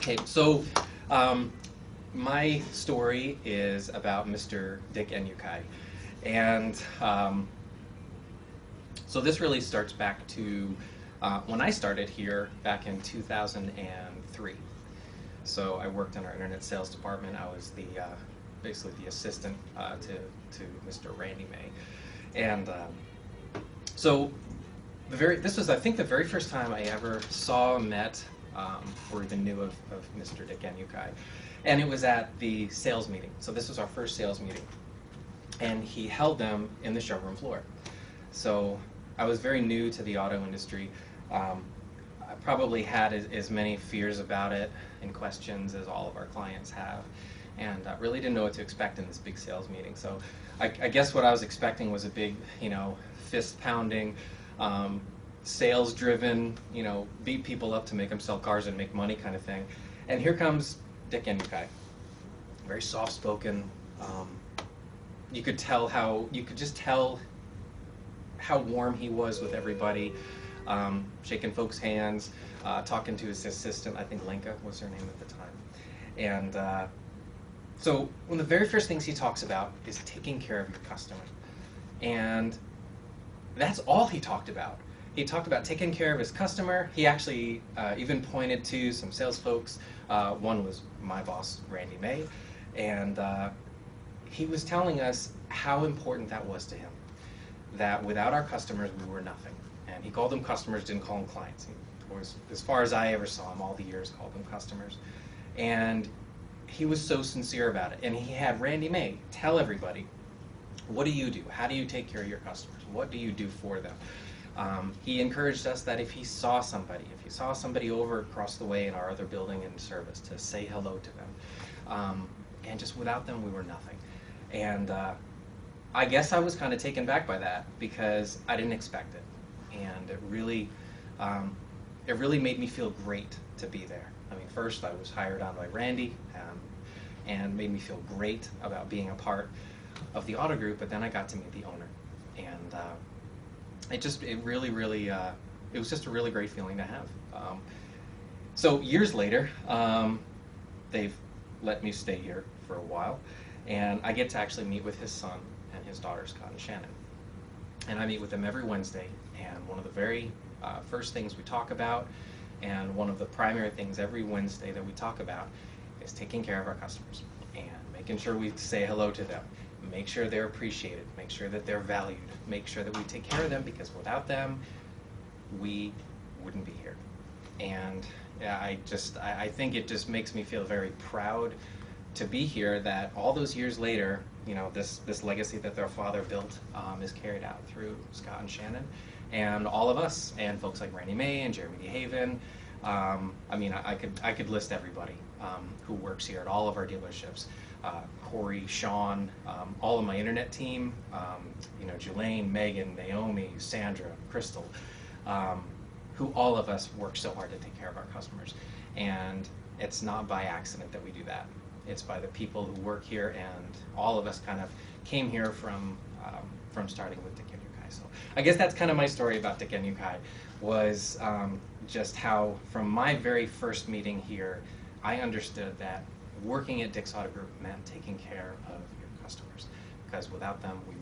Okay, so my story is about Mr. Dick Inukai. And so this really starts back to when I started here back in 2003. So I worked in our internet sales department. I was the basically the assistant to Mr. Randy May. And so this was, I think, the very first time I ever saw, met, or even knew of Mr. Dick Inukai. And it was at the sales meeting. So this was our first sales meeting. And he held them in the showroom floor. So I was very new to the auto industry. I probably had as many fears about it and questions as all of our clients have. And I really didn't know what to expect in this big sales meeting. So I guess what I was expecting was a big, fist-pounding, sales-driven, beat people up to make them sell cars and make money kind of thing. And here comes Dick Inukai, very soft-spoken. You could just tell how warm he was with everybody, shaking folks' hands, talking to his assistant. I think Lenka was her name at the time. And so one of the very first things he talks about is taking care of your customer. And that's all he talked about. He talked about taking care of his customer. He actually even pointed to some sales folks. One was my boss, Randy May. And he was telling us how important that was to him. That without our customers, we were nothing. And he called them customers, didn't call them clients. He was, as far as I ever saw him, all the years, called them customers. And he was so sincere about it. And he had Randy May tell everybody, what do you do? How do you take care of your customers? What do you do for them? He encouraged us that if he saw somebody over across the way in our other building in service, to say hello to them. And just without them, we were nothing. And I guess I was kind of taken back by that because I didn't expect it. And it really made me feel great to be there. I mean, first I was hired on by Randy and made me feel great about being a part of the auto group, but then I got to meet the owner. And it was just a really great feeling to have. So years later, they've let me stay here for a while, and I get to actually meet with his son and his daughter, Scott and Shannon. And I meet with them every Wednesday, and one of the very first things we talk about, and one of the primary things every Wednesday that we talk about, is taking care of our customers and making sure we say hello to them, make sure they're appreciated, make sure that they're valued, make sure that we take care of them, because without them, we wouldn't be here. And yeah, I think it just makes me feel very proud to be here, that all those years later, this legacy that their father built is carried out through Scott and Shannon, and all of us, and folks like Randy May and Jeremy DeHaven. I mean, I could list everybody who works here at all of our dealerships. Corey, Sean, all of my internet team, Jelaine, Megan, Naomi, Sandra, Crystal, who all of us work so hard to take care of our customers. And it's not by accident that we do that. It's by the people who work here, and all of us kind of came here from starting with Dick Inukai. So I guess that's kind of my story about Dick Inukai, was just how from my very first meeting here, I understood that working at Dick's Auto Group meant taking care of your customers, because without them, we